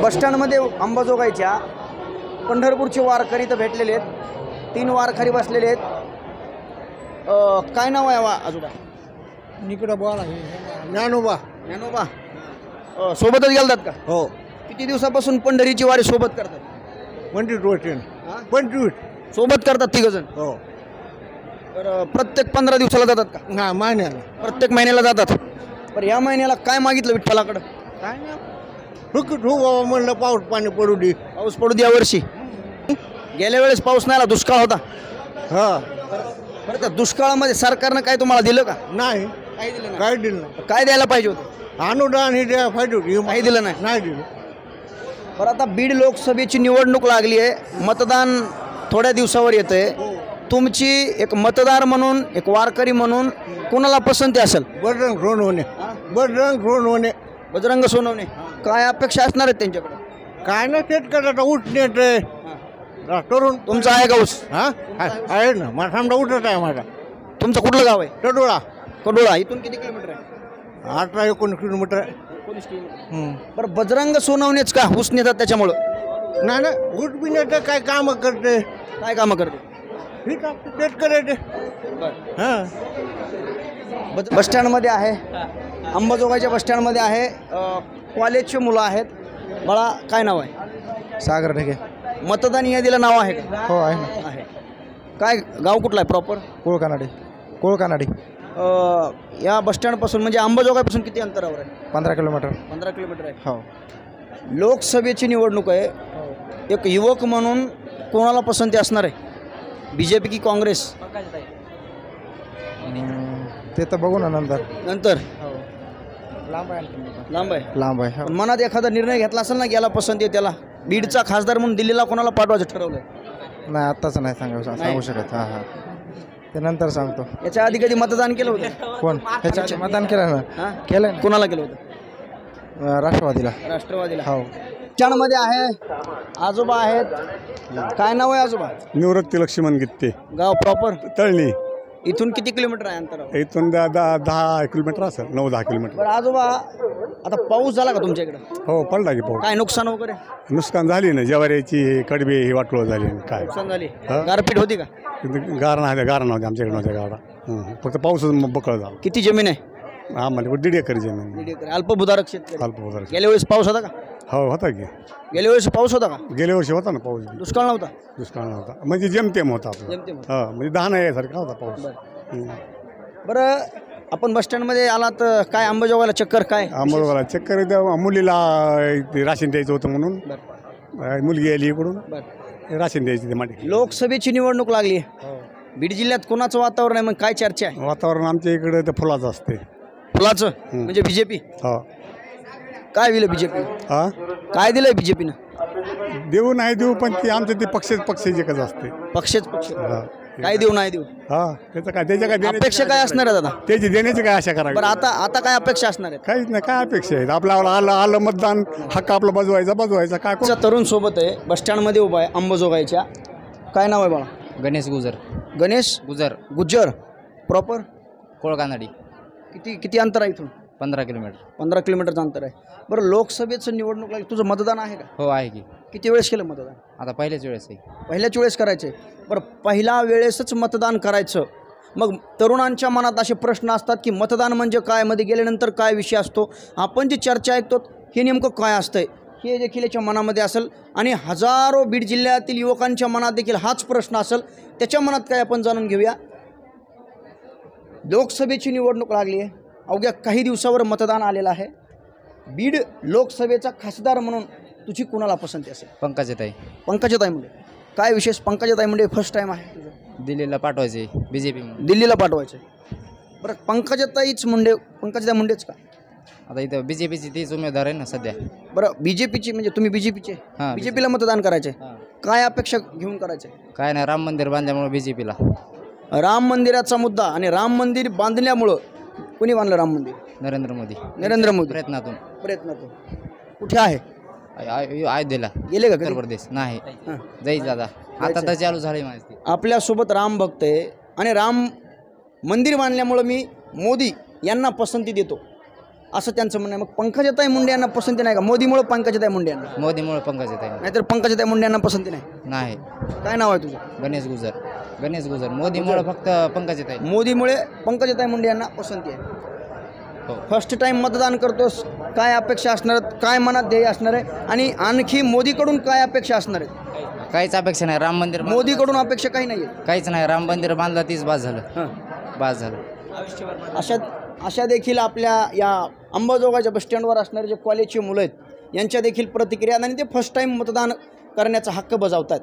बसस्टँडमध्ये अंबाजोगाईच्या पंढरपूरचे वारकरी तर भेटलेले आहेत. 3 वारकरी बसलेले आहेत. काय नाव आहे आजोबा? निकडा बोला ज्ञानोबा. ज्ञानोबा सोबतच गेलतात का? हो. किती दिवसापासून पंढरीची वारी सोबत करतात? 25 वर्ष. 25. सोबत करतात 3 जण. हो. तर प्रत्येक 15 दिवसाला जातात का? हा महिन्याला. प्रत्येक महिन्याला जातात. पण या महिन्याला काय मागितलं विठ्ठलाकडं? काय नाही बाबा म्हणलं पाऊस पाणी पडू दे. पाऊस पडू द्या वर्षी. गेल्या वेळेस पाऊस नाही आला, दुष्काळ होता. हा. बरं, त्या दुष्काळामध्ये सरकारनं काय तुम्हाला दिलं का? नाही काही दिलं काय दिलं नाही. काय द्यायला पाहिजे होतं? अनुदान हे द्या पाहिजे होती. काही दिलं नाही. नाही दिलं. बरं, आता बीड लोकसभेची निवडणूक लागली आहे. मतदान थोड्या दिवसावर येतंय. तुमची एक मतदार म्हणून, एक वारकरी म्हणून कोणाला पसंती असेल? बजरंग सोनवणे. बजरंग सोनवणे. बजरंग सोनवणे. काय अपेक्षा असणार आहेत त्यांच्याकडे? काय ना शेतकऱ्याचा ऊस नेट करून. तुमचा आहे का ऊस? हा आहे ना. माझा समजा उठत आहे माझा. तुमचं कुठलं गाव आहे? टडोळा. कडोळा. इथून किती किलोमीटर आहे? 18-19 किलोमीटर आहे. 19 किलोमीटर. बरं, बजरंग सोनवणेच का ऊस नेतात त्याच्यामुळं? नाही ना ऊस बिण्याचं काय कामं करते. काय कामं करते? ठीक आहे शेतकऱ्याचे. हां. बसस्टँडमध्ये आहे, अंबाजोगाईच्या बसस्टँडमध्ये आहे. कॉलेजचे मुलं आहेत. बाळा, काय नाव आहे? सागर ढगे. मतदान यादीला नाव आहे का? हो आहे ना. आहे. काय गाव कुठला आहे प्रॉपर? कोळकानाडी. कोळकानाडी. या बसस्टँडपासून म्हणजे अंबाजोगाईपासून किती अंतरावर आहे? 15 किलोमीटर. 15 किलोमीटर आहे. हो. लोकसभेची निवडणूक आहे. एक युवक म्हणून कोणाला पसंती असणार आहे? BJP की काँग्रेस? ते तर बघू ना नंतर. नंतर लांब आहे. लांब आहे. लांब आहे. पण मनात एखादा निर्णय घेतला असेल ना, गेला पसंती आहे त्याला. बीडचा खासदार म्हणून दिल्लीला कोणाला पाठवायचं ठरवलंय? नाही आत्ताच नाही सांगू शकत. हां हां ते नंतर सांगतो. याच्या आधी कधी मतदान केलं होतं? कोण ह्याच्या मतदान केलं ना? हां, केलं कोणाला केलं होतं? ना राष्ट्रवादीला. राष्ट्रवादीला. हो. मध्ये आहे, आजोबा आहेत. काय नाव आहे आजोबा? निवृत्ती लक्ष्मण गित्ते. गाव प्रॉपर तळणी. इथून किती किलोमीटर आहे अंतरावर? इथून 10 किलोमीटर असेल. 9-10 किलोमीटर. बरं आजोबा, आता पाऊस झाला का तुमच्या इकडं? हो पडला की पाऊस. काय नुकसान वगैरे? नुकसान झाली ना. ज्वारीची कडबे ही वाटोळ झाली. काय नुकसान झाली? हा? गारपीट होती का? गार नव्हत्या आमच्याकडे नव्हत्या गाडा. फक्त पाऊसच बकळ झाला. किती जमीन आहे? आम्हाला 1.5 एकर जमीन. 1.5 एकर. अल्पभूधारक शेतकरी. अल्पभूधारक. गेल्या वेळेस पाऊस होता का? हो होता की. गेल्या वेळेस पाऊस होता का? गेल्या वर्षी होता ना पाऊस. दुष्काळ नव्हता? दुष्काळ नव्हता म्हणजे जेमतेम होता आपला. जेमतेम होता. हा म्हणजे 10 नाही यासारखा होता पाऊस. बरं, आपण बसस्टँडमध्ये आलात, काय अंबाजोगाईला चक्कर काय? आंबोला चक्कर त्या मुलीला ते राशन द्यायचं होतं म्हणून. बरं मुलगी आली इकडून. बरं. राशन द्यायची ते माठी. लोकसभेची निवडणूक लागली आहे. बीड जिल्ह्यात कोणाचं वातावरण आहे, मग काय चर्चा आहे? वातावरण आमच्या इकडे तर फुलाचं असते. फुलाचं म्हणजे BJP. हा. काय दिलं BJP? हा काय दिलंय BJPनं? देऊ नाही देऊ पण ते आमचं ते पक्ष एकच असते. पक्षच पक्ष. हा. काय देऊ नाही देऊ? हा त्याचं काय त्याच्या काय अपेक्षा काय असणार आहे दादा? त्याची देण्याची काय आशा करावी? बरं, आता काय अपेक्षा असणार आहेत? काहीच नाही. काय अपेक्षा आहेत? आपल्याला आलं मतदान हक्क आपला बजवायचा काय. तरुण सोबत आहे, बसस्टँडमध्ये उभा आहे अंबाजोगाईच्या. काय नाव आहे बाळा? गणेश गुजर. गणेश गुज्जर. प्रॉपर कोळकानाडी. किती अंतर आहे इथून? 15 किलोमीटर. 15 किलोमीटरचं अंतर आहे. बरं, लोकसभेचं निवडणूक लागली, तुझं मतदान आहे का? हो आहे की. किती वेळेस केलं मतदान? आता पहिल्याच वेळेस आहे. पहिल्याच वेळेस करायचं आहे. बरं, पहिल्या वेळेसच मतदान करायचं. मग तरुणांच्या मनात असे प्रश्न असतात की मतदान म्हणजे काय, मध्ये गेल्यानंतर काय विषय असतो, आपण जी चर्चा ऐकतो हे नेमकं काय असतंय, हे देखील याच्या मनामध्ये असेल. आणि हजारो बीड जिल्ह्यातील युवकांच्या मनात देखील हाच प्रश्न असेल. त्याच्या मनात काय आपण जाणून घेऊया. लोकसभेची निवडणूक लागली आहे. अवघ्या काही दिवसावर मतदान आलेलं आहे. बीड लोकसभेचा खासदार म्हणून तुझी कुणाला पसंती असेल? पंकजाताई. पंकजाताई मुंडे. काय विशेष? पंकजाताई मुंडे फर्स्ट टाईम आहे तुझं? दिल्लीला पाठवायचे BJP. दिल्लीला पाठवायचं. बरं, पंकजाताई मुंडेच का? आता इथं BJPची तीच उमेदवार आहे ना सध्या. बरं, BJPची म्हणजे तुम्ही BJPचे? हां. BJPला मतदान करायचे. हां. काय अपेक्षा घेऊन करायचे? काय नाही, राम मंदिर बांधल्यामुळे BJPला. राम मंदिराचा मुद्दा. आणि राम मंदिर बांधल्यामुळं कोणी बांधलं राम मंदिर? नरेंद्र मोदी. प्रयत्नातून. कुठे आहे? अयोध्येला. गेले का उत्तर कधी? प्रदेश. नाही हां. जाईल दादा. आता तर चालू झाली माझी. आपल्यासोबत राम भक्त आहे आणि राम मंदिर बांधल्यामुळं मी मोदी यांना पसंती देतो. असं त्यांचं म्हणणं आहे. मग पंकजाताई मुंडे यांना पसंती नाही का? मोदीमुळे पंकजाताई मुंडे यांना, मोदीमुळे पंकज येत आहे नाहीतर पंकजाताई मुंडे यांना पसंती नाही? नाही. काय नाव आहे तुझं? गणेश गुजर मोदीमुळे फक्त पंकज येत आहे. मोदीमुळे पंकजाताई मुंडे यांना पसंती आहे. हो. फर्स्ट टाइम मतदान करतोस, काय अपेक्षा असणार आहेत, काय मनात ध्येय असणार आहे आणि आणखी मोदीकडून काय अपेक्षा असणार आहेत? काहीच अपेक्षा नाही. राम मंदिर मोदीकडून अपेक्षा काही नाही आहे. काहीच नाही. राम मंदिर बांधलं तीच बास झालं. हां. बास झालं. अशा देखील आपल्या या अंबाजोगाईच्या बसस्टँडवर असणारे जे कॉलेजची मुलं आहेत यांच्या देखील प्रतिक्रिया आणि ते फर्स्ट टाईम मतदान करण्याचा हक्क बजावतात.